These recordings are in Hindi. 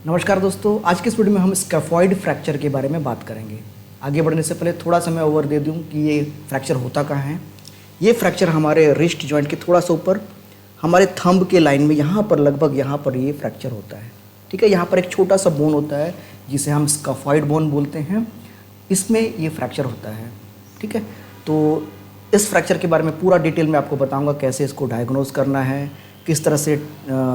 नमस्कार दोस्तों, आज के इस वीडियो में हम स्कैफॉइड फ्रैक्चर के बारे में बात करेंगे। आगे बढ़ने से पहले थोड़ा सा मैं ओवर दे दूं कि ये फ्रैक्चर होता कहाँ है। ये फ्रैक्चर हमारे रिस्ट जॉइंट के थोड़ा सा ऊपर हमारे थंब के लाइन में यहाँ पर लगभग यहाँ पर ये फ्रैक्चर होता है। ठीक है, यहाँ पर एक छोटा सा बोन होता है जिसे हम स्कैफॉइड बोन बोलते हैं, इसमें ये फ्रैक्चर होता है। ठीक है, तो इस फ्रैक्चर के बारे में पूरा डिटेल में आपको बताऊँगा, कैसे इसको डायग्नोज करना है, किस तरह से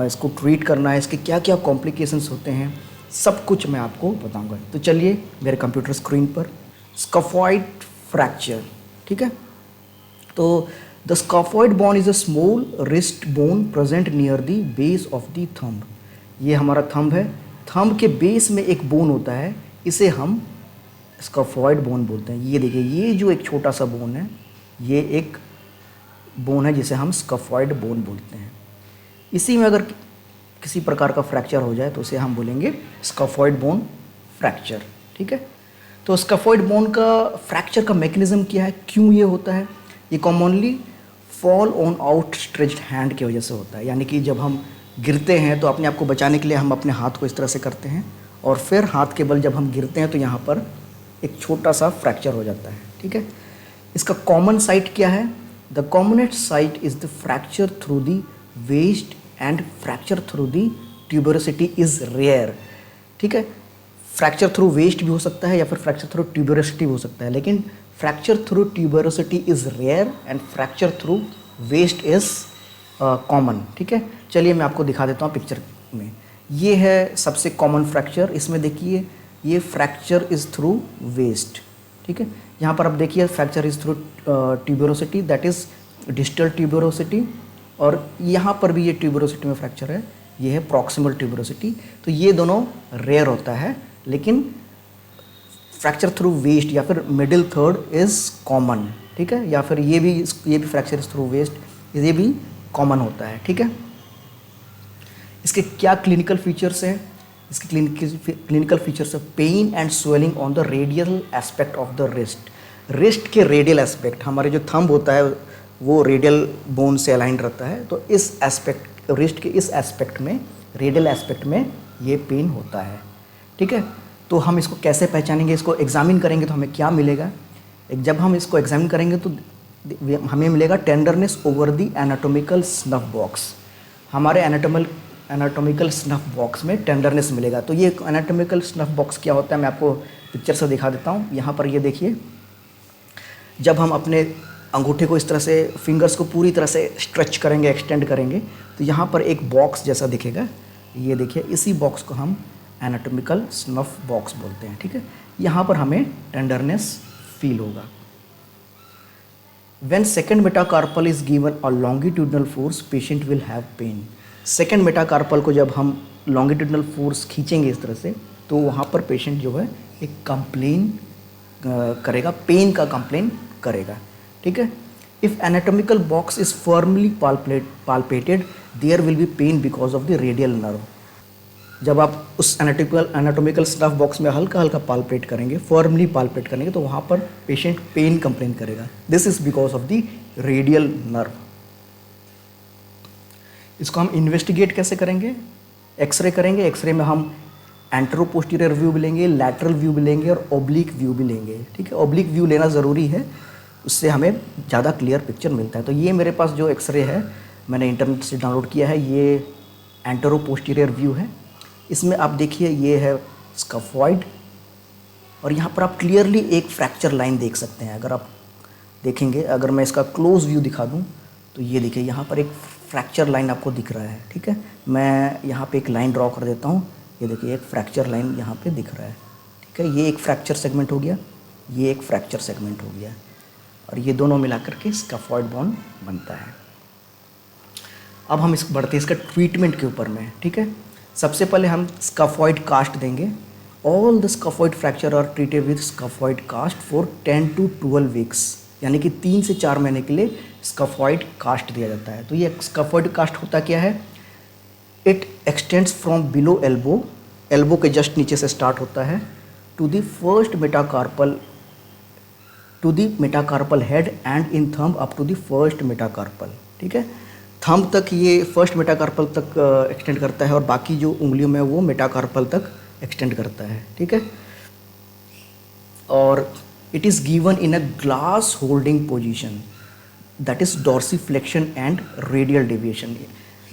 इसको ट्रीट करना है, इसके क्या क्या कॉम्प्लिकेशंस होते हैं, सब कुछ मैं आपको बताऊंगा। तो चलिए मेरे कंप्यूटर स्क्रीन पर स्कैफॉइड फ्रैक्चर। ठीक है, तो the scaphoid bone is a small wrist bone present near the base of the thumb. ये हमारा थंब है, थंब के बेस में एक बोन होता है, इसे हम स्कैफॉइड बोन बोलते हैं। ये देखिए, ये जो एक छोटा सा बोन है, ये एक बोन है जिसे हम स्कैफॉइड बोन बोलते हैं। इसी में अगर किसी प्रकार का फ्रैक्चर हो जाए तो उसे हम बोलेंगे स्कैफॉइड बोन फ्रैक्चर। ठीक है, तो स्कैफॉइड बोन का फ्रैक्चर का मैकेनिज्म क्या है, क्यों ये होता है? ये commonly fall on outstretched hand की वजह से होता है। यानी कि जब हम गिरते हैं तो अपने आप को बचाने के लिए हम अपने हाथ को इस तरह से करते हैं और फिर हाथ के बल जब हम गिरते हैं तो यहाँ पर एक छोटा सा फ्रैक्चर हो जाता है। ठीक है, इसका कॉमन साइट क्या है? The commonest site is the fracture through the waist and fracture through the tuberosity is rare. ठीक है, फ्रैक्चर थ्रू वेस्ट भी हो सकता है या फिर फ्रैक्चर थ्रू ट्यूबरोसिटी भी हो सकता है, लेकिन fracture through tuberosity is rare and fracture through waist is common. ठीक है, चलिए मैं आपको दिखा देता हूँ पिक्चर में। ये है सबसे कॉमन फ्रैक्चर, इसमें देखिए ये फ्रैक्चर इज थ्रू वेस्ट। ठीक है, यहाँ पर आप देखिए fracture is through tuberosity, that is distal tuberosity, और यहाँ पर भी ये ट्यूबरोसिटी में फ्रैक्चर है, ये है प्रॉक्सिमल ट्यूबरोसिटी। तो ये दोनों रेयर होता है, लेकिन फ्रैक्चर थ्रू वेस्ट या फिर मिडिल थर्ड इज़ कॉमन। ठीक है, या फिर ये भी फ्रैक्चर थ्रू वेस्ट, ये भी कॉमन होता है। ठीक है, इसके क्या क्लिनिकल फीचर्स हैं? इसके क्लिनिकल फीचर्स है pain and swelling on the radial aspect of the wrist. Wrist के रेडियल एस्पेक्ट, हमारे जो थंब होता है वो रेडियल बोन से अलाइन रहता है, तो इस एस्पेक्ट, रिस्ट के इस एस्पेक्ट में, रेडियल एस्पेक्ट में ये पेन होता है। ठीक है, तो हम इसको कैसे पहचानेंगे? इसको एग्जामिन करेंगे तो हमें क्या मिलेगा? जब हम इसको एग्जामिन करेंगे तो हमें मिलेगा tenderness over the anatomical snuff box. हमारे एनाटॉमिकल स्नफ बॉक्स में टेंडरनेस मिलेगा। तो ये एनाटॉमिकल स्नफ बॉक्स क्या होता है, मैं आपको पिक्चर से दिखा देता हूँ। यहाँ पर ये देखिए, जब हम अपने अंगूठे को इस तरह से, फिंगर्स को पूरी तरह से स्ट्रेच करेंगे, एक्सटेंड करेंगे, तो यहाँ पर एक बॉक्स जैसा दिखेगा। ये देखिए, इसी बॉक्स को हम एनाटॉमिकल स्नफ बॉक्स बोलते हैं। ठीक है, यहाँ पर हमें टेंडरनेस फील होगा। When second metacarpal is given a longitudinal force, patient will have pain. Second metacarpal को जब हम लॉन्गिट्यूडनल फोर्स खींचेंगे इस तरह से, तो वहाँ पर पेशेंट जो है एक कंप्लेन करेगा, पेन का कंप्लेन करेगा। ठीक है, if anatomical box is firmly palpated, there will be pain because of the radial nerve. जब आप उस एनाटॉमिकल स्नफ बॉक्स में हल्का हल्का पाल्पेट करेंगे, फर्मली पाल्पेट करेंगे, तो वहाँ पर पेशेंट पेन कंप्लेन करेगा। This is because of the radial nerve. इसको हम इन्वेस्टिगेट कैसे करेंगे? एक्सरे करेंगे। एक्सरे में हम एंटेरो पोस्टीरियर व्यू भी लेंगे, लैटरल व्यू भी लेंगे और ओब्लिक व्यू भी लेंगे। ठीक है, ओब्लिक व्यू लेना ज़रूरी है, उससे हमें ज़्यादा क्लियर पिक्चर मिलता है। तो ये मेरे पास जो एक्सरे है, मैंने इंटरनेट से डाउनलोड किया है, ये एंटेरो पोस्टीरियर व्यू है। इसमें आप देखिए, ये है स्कैफॉइड, और यहाँ पर आप क्लियरली एक फ्रैक्चर लाइन देख सकते हैं। अगर आप देखेंगे, अगर मैं इसका क्लोज व्यू दिखा दूँ तो ये देखिए, यहाँ पर एक फ्रैक्चर लाइन आपको दिख रहा है। ठीक है, मैं यहाँ पे एक लाइन ड्रॉ कर देता हूँ। ये देखिए, एक फ्रैक्चर लाइन यहाँ पे दिख रहा है। ठीक है, ये एक फ्रैक्चर सेगमेंट हो गया, ये एक फ्रैक्चर सेगमेंट हो गया, और ये दोनों मिलाकर के स्कैफॉइड बोन बनता है। अब हम बढ़ते हैं इसका ट्रीटमेंट के ऊपर में। ठीक है, सबसे पहले हम स्कैफॉइड कास्ट देंगे। All the scaphoid fracture are treated with scaphoid cast for 10 to 12 weeks, यानी कि 3 से 4 महीने के लिए स्कैफॉइड कास्ट दिया जाता है। तो ये स्कैफॉइड कास्ट होता क्या है? It extends from below elbow, elbow के जस्ट नीचे से स्टार्ट होता है, to the first metacarpal, to the metacarpal head and in thumb up to the first metacarpal. ठीक है, थंब तक ये फर्स्ट मेटाकार्पल तक एक्सटेंड करता है और बाकी जो उंगलियों में वो मेटाकार्पल तक एक्सटेंड करता है, ठीक है। और it is given in a glass holding position, that is dorsiflexion and radial deviation.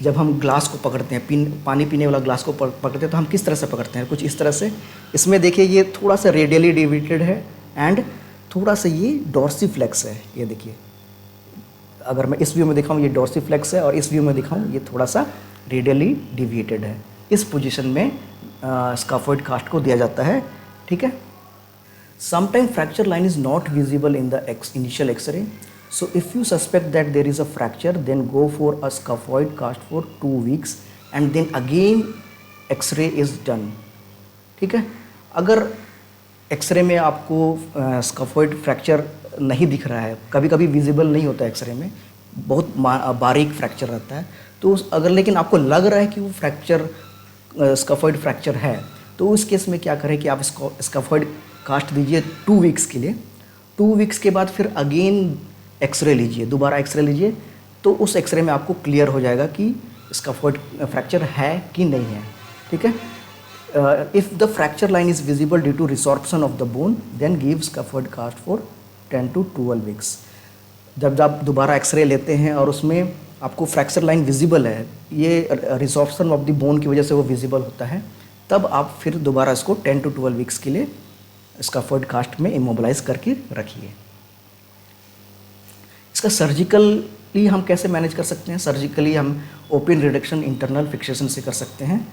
जब हम ग्लास को पकड़ते हैं, पानी पीने वाला ग्लास को पकड़ते हैं तो हम किस तरह से पकड़ते हैं, कुछ इस तरह से। इसमें देखिए ये थोड़ा सा रेडियली डेविएटेड है एंड थोड़ा सा ये डॉर्सिफ्लेक्स है। ये देखिए, अगर मैं इस व्यू में दिखाऊं ये डॉर्सिफ्लेक्स है और इस व्यू में दिखाऊं ये थोड़ा सा रेडियली डिविएटेड है। इस पोजीशन में स्काफोइड कास्ट को दिया जाता है, ठीक है। Sometime fracture line is not visible in the initial X-ray, so if you suspect that there is a fracture then go for a scaphoid cast for 2 weeks and then again x-ray is done, ठीक है। अगर एक्सरे में आपको स्काफोइड फ्रैक्चर नहीं दिख रहा है, कभी कभी विजिबल नहीं होता है एक्सरे में, बहुत बारीक फ्रैक्चर रहता है, तो अगर लेकिन आपको लग रहा है कि वो फ्रैक्चर स्काफोइड फ्रैक्चर है, तो उस केस में क्या करें कि आप स्काफोइड कास्ट दीजिए 2 वीक्स के लिए। 2 वीक्स के बाद फिर अगेन एक्सरे लीजिए, दोबारा एक्सरे लीजिए, तो उस एक्सरे में आपको क्लियर हो जाएगा कि स्काफोइड फ्रैक्चर है कि नहीं है, ठीक है। If the fracture line is visible due to resorption of the bone then give scaphoid cast for 10 to 12 weeks. जब आप दोबारा एक्सरे लेते हैं और उसमें आपको फ्रैक्चर लाइन विजिबल है, ये रिसॉर्प्शन ऑफ द बोन की वजह से वो विजिबल होता है, तब आप फिर दोबारा इसको 10 to 12 वीक्स के लिए स्काफोइड कास्ट में इमोबलाइज करके रखिए। इसका सर्जिकली हम कैसे मैनेज कर सकते हैं? सर्जिकली हम ओपन रिडक्शन इंटरनल फिक्सेशन से कर सकते हैं।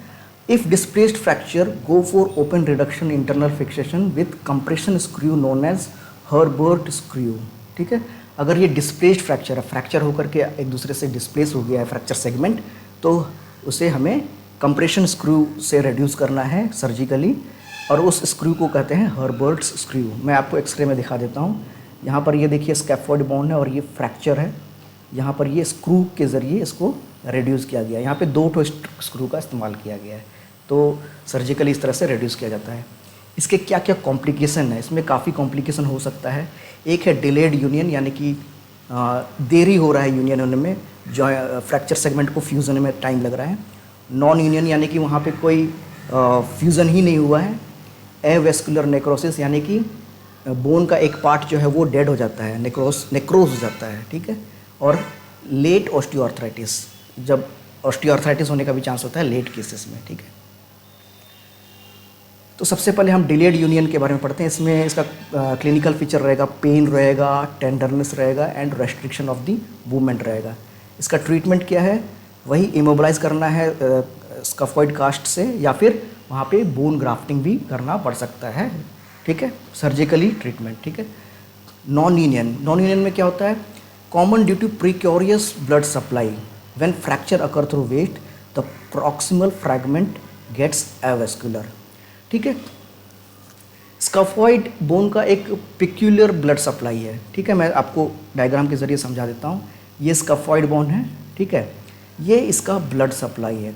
If displaced fracture go for open reduction internal fixation with compression screw known as Herbert screw, ठीक है। अगर ये डिस्प्लेस्ड फ्रैक्चर है, फ्रैक्चर होकर के एक दूसरे से डिस्प्लेस हो गया है फ्रैक्चर सेगमेंट, तो उसे हमें कंप्रेशन स्क्रू से रिड्यूस करना है सर्जिकली, और उस स्क्रू को कहते हैं हर्बर्ट स्क्रू। मैं आपको एक्सरे में दिखा देता हूँ। यहाँ पर ये देखिए स्कैफोइड बोन है और ये फ्रैक्चर है, यहाँ पर ये स्क्रू के ज़रिए इसको रिड्यूस किया गया है। यहाँ पे 2 स्क्रू का इस्तेमाल किया गया है, तो सर्जिकली इस तरह से रिड्यूस किया जाता है। इसके क्या क्या कॉम्प्लिकेशन है? इसमें काफ़ी कॉम्प्लिकेशन हो सकता है। एक है डिलेड यूनियन, यानी कि देरी हो रहा है यूनियन होने में, जो फ्रैक्चर सेगमेंट को फ्यूज़ होने में टाइम लग रहा है। नॉन यूनियन यानी कि वहाँ पे कोई फ्यूज़न ही नहीं हुआ है। एवेस्कुलर नेक्रोसिस यानी कि बोन का एक पार्ट जो है वो डेड हो जाता है, नेक्रोज हो जाता है, ठीक है। और लेट ऑस्टियोआर्थराइटिस, जब ऑस्टियोआर्थराइटिस होने का भी चांस होता है लेट केसेस में, ठीक है। तो सबसे पहले हम डिलेड यूनियन के बारे में पढ़ते हैं। इसमें इसका क्लिनिकल फीचर रहेगा, पेन रहेगा, टेंडरनेस रहेगा and restriction of the movement रहेगा। इसका ट्रीटमेंट क्या है? वही इमोबलाइज करना है स्काफोइड कास्ट से, या फिर वहाँ पे बोन ग्राफ्टिंग भी करना पड़ सकता है, ठीक है, सर्जिकली ट्रीटमेंट, ठीक है। नॉन यूनियन में क्या होता है? Common due to precarious blood supply when fracture occur through waist the proximal fragment gets avascular, ठीक है। स्काफोइड बोन का एक पिक्यूलियर ब्लड सप्लाई है, ठीक है। मैं आपको डायग्राम के ज़रिए समझा देता हूँ। ये स्काफोइड बोन है, ठीक है, ये इसका ब्लड सप्लाई है।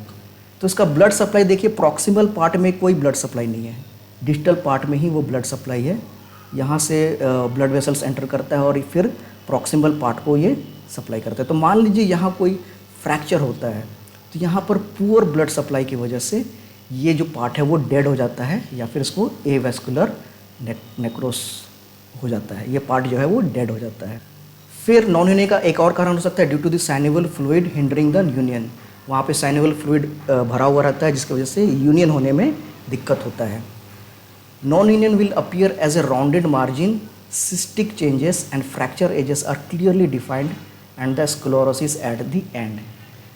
तो इसका ब्लड सप्लाई देखिए, प्रॉक्सिमल पार्ट में कोई ब्लड सप्लाई नहीं है, डिस्टल पार्ट में ही वो ब्लड सप्लाई है। यहाँ से ब्लड वेसल्स एंटर करता है और फिर प्रॉक्सिमल पार्ट को ये सप्लाई करता है। तो मान लीजिए यहाँ कोई फ्रैक्चर होता है, तो यहाँ पर पुअर ब्लड सप्लाई की वजह से ये जो पार्ट है वो डेड हो जाता है, या फिर इसको एवेस्कुलर नेक्रोस हो जाता है, ये पार्ट जो है वो डेड हो जाता है। फिर नॉन यूनियन का एक और कारण हो सकता है due to the synovial fluid hindering the union. वहाँ पे साइनोवियल फ्लूइड भरा हुआ रहता है, जिसकी वजह से यूनियन होने में दिक्कत होता है। Non union will appear as a rounded margin, cystic changes and fracture edges are clearly defined and the sclerosis at the end।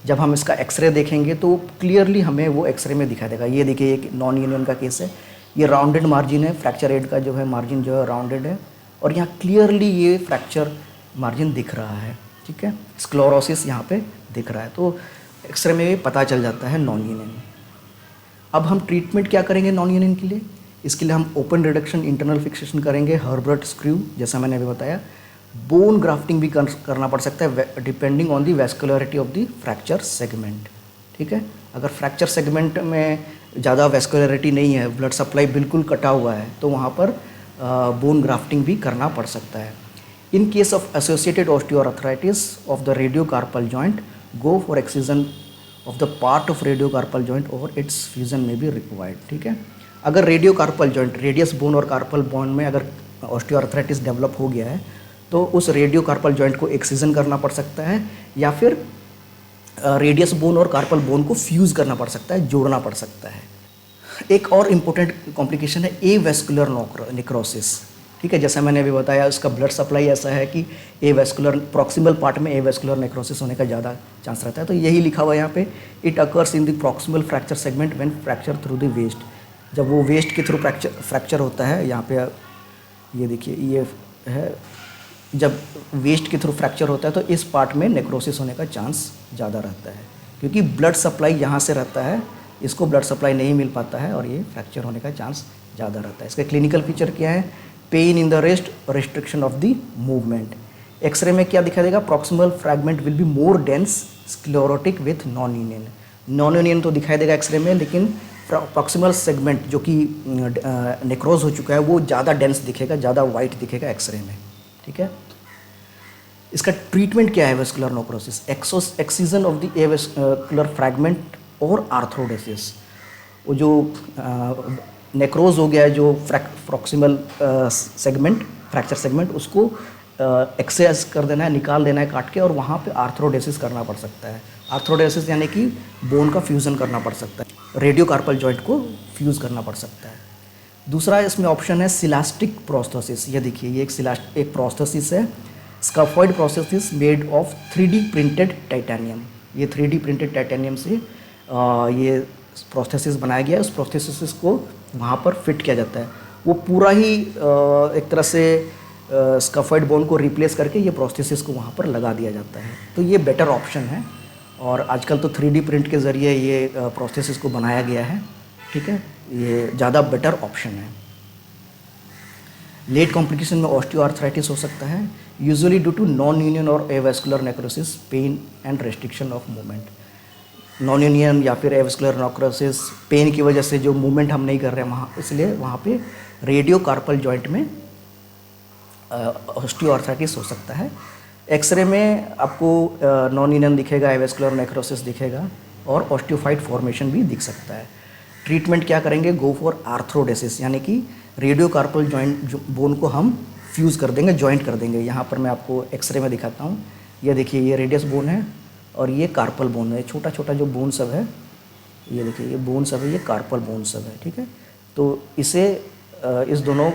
जब हम इसका एक्सरे देखेंगे तो क्लियरली हमें वो एक्सरे में दिखा देगा। ये देखिए, एक नॉन यूनियन का केस है, ये राउंडेड मार्जिन है, फ्रैक्चर एड का जो है मार्जिन जो है राउंडेड है, और यहाँ क्लियरली ये फ्रैक्चर मार्जिन दिख रहा है, ठीक है। स्क्लेरोसिस यहाँ पे दिख रहा है, तो एक्सरे में पता चल जाता है नॉन यूनियन। अब हम ट्रीटमेंट क्या करेंगे नॉन यूनियन के लिए? इसके लिए हम ओपन रिडक्शन इंटरनल फिक्सेशन करेंगे, हर्बर्ट स्क्रू, जैसा मैंने अभी बताया। बोन ग्राफ्टिंग भी करना पड़ सकता है depending on the vascularity of the fracture segment, ठीक है। अगर फ्रैक्चर सेगमेंट में ज़्यादा वेस्कुलरिटी नहीं है, ब्लड सप्लाई बिल्कुल कटा हुआ है, तो वहाँ पर बोन ग्राफ्टिंग भी करना पड़ सकता है। In case of associated osteoarthritis of the radiocarpal joint, go for excision of the part of radiocarpal joint और इट्स फ्यूजन में भी रिक्वायर्ड। ठीक है, अगर रेडियोकार्पल जॉइंट, रेडियस बोन और कार्पल बोन में अगर ऑस्टियोआर्थराइटिस डेवलप हो गया है तो उस रेडियोकार्पल जॉइंट को एक्सीजन करना पड़ सकता है, या फिर रेडियस बोन और कार्पल बोन को फ्यूज़ करना पड़ सकता है, जोड़ना पड़ सकता है। एक और इम्पोर्टेंट कॉम्प्लिकेशन है एवेस्कुलर नेक्रोसिस। ठीक है, जैसा मैंने अभी बताया, उसका ब्लड सप्लाई ऐसा है कि एवेस्कुलर प्रॉक्सिमल पार्ट में एवेस्कुलर नेक्रोसिस होने का ज़्यादा चांस रहता है। तो यही लिखा हुआ है यहाँ पे, it occurs in the proximal fracture segment when fracture through the waist. जब वो वेस्ट के थ्रू फ्रैक्चर होता है, यहाँ पे ये देखिए ये है, जब वेस्ट के थ्रू फ्रैक्चर होता है तो इस पार्ट में नेक्रोसिस होने का चांस ज़्यादा रहता है, क्योंकि ब्लड सप्लाई यहाँ से रहता है, इसको ब्लड सप्लाई नहीं मिल पाता है और ये फ्रैक्चर होने का चांस ज़्यादा रहता है। इसका क्लिनिकल फीचर क्या है? Pain in the rest, restriction of the movement. X-ray में क्या दिखा देगा? Proximal fragment will be more dense sclerotic with non union. Non union तो दिखाई देगा एक्सरे में, लेकिन प्रॉक्सिमल सेगमेंट जो कि नेक्रोज हो चुका है वो ज़्यादा डेंस दिखेगा, ज़्यादा वाइट दिखेगा एक्सरे में। ठीक है, इसका ट्रीटमेंट क्या है vascular necrosis? Excision of the avascular fragment और आर्थ्रोडेसिस। वो जो नेक्रोज हो गया है जो प्रॉक्सिमल सेगमेंट, फ्रैक्चर सेगमेंट, उसको एक्सेस कर देना है, निकाल देना है काट के, और वहाँ पे आर्थ्रोडेसिस करना पड़ सकता है। आर्थ्रोडेसिस यानी कि बोन का फ्यूज़न करना पड़ सकता है, रेडियोकार्पल जॉइंट को फ्यूज़ करना पड़ सकता है। दूसरा इसमें ऑप्शन है सिलास्टिक प्रोस्थेसिस। ये देखिए, ये एक प्रोस्थेसिस है, scaphoid prosthesis made of 3D printed titanium. ये 3D प्रिंटेड टाइटेनियम से ये प्रोस्थेसिस बनाया गया है। उस प्रोस्थेसिस को वहाँ पर फिट किया जाता है। वो पूरा ही एक तरह से स्काफॉइड बोन को रिप्लेस करके ये प्रोस्थेसिस को वहाँ पर लगा दिया जाता है। तो ये बेटर ऑप्शन है, और आजकल तो 3D प्रिंट के ज़रिए ये प्रोस्थेसिस को बनाया गया है। ठीक है, ये ज़्यादा बेटर ऑप्शन है। लेट कॉम्प्लिकेशन में ऑस्टियोआर्थराइटिस हो सकता है, usually due to non union और avascular necrosis, pain and restriction of movement. Non union या फिर एवेस्कुलर नेक्रोसिस, पेन की वजह से जो मूवमेंट हम नहीं कर रहे हैं वहाँ, इसलिए वहाँ पे रेडियोकार्पल जॉइंट में ऑस्टियोआर्थराइटिस हो सकता है। एक्सरे में आपको नॉन यूनियन दिखेगा, एवेस्कुलर नेक्रोसिस दिखेगा, और ऑस्टियोफाइट फॉर्मेशन भी दिख सकता है। ट्रीटमेंट क्या करेंगे? गो फॉर आर्थ्रोडेसिस, यानी कि रेडियोकार्पल जॉइंट बोन को हम फ्यूज़ कर देंगे, जॉइंट कर देंगे। यहाँ पर मैं आपको एक्सरे में दिखाता हूँ। ये देखिए, ये रेडियस बोन है और ये कार्पल बोन है। छोटा छोटा जो बोन सब है, ये देखिए, ये बोन सब है, ये कार्पल बोन सब है। ठीक है, तो इसे इस दोनों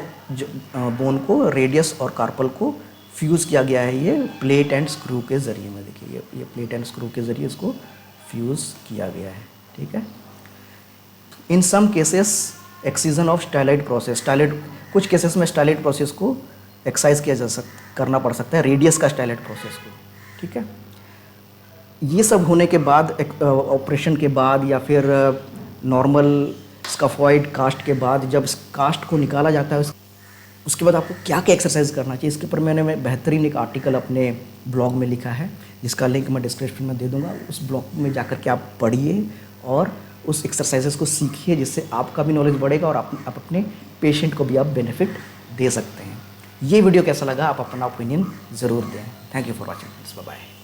बोन को, रेडियस और कार्पल को फ्यूज़ किया गया है ये प्लेट एंड स्क्रू के ज़रिए में। देखिए, ये प्लेट एंड स्क्रू के ज़रिए इसको फ्यूज़ किया गया है। ठीक है, in some cases excision of styloid process, कुछ केसेस में स्टाइलाइट प्रोसेस को एक्साइज करना पड़ सकता है, रेडियस का स्टाइलाइट प्रोसेस को। ठीक है, ये सब होने के बाद, ऑपरेशन के बाद या फिर नॉर्मल स्काफॉइड कास्ट के बाद, जब इस कास्ट को निकाला जाता है उसके बाद आपको क्या क्या एक्सरसाइज करना चाहिए, इसके ऊपर मैंने बेहतरीन एक आर्टिकल अपने ब्लॉग में लिखा है, जिसका लिंक मैं डिस्क्रिप्शन में दे दूँगा। उस ब्लॉग में जाकर के आप पढ़िए और उस एक्सरसाइजेस को सीखिए, जिससे आपका भी नॉलेज बढ़ेगा और आप अपने पेशेंट को भी आप बेनिफिट दे सकते हैं। ये वीडियो कैसा लगा, आप अपना ओपिनियन ज़रूर दें। Thank you for watching, bye bye.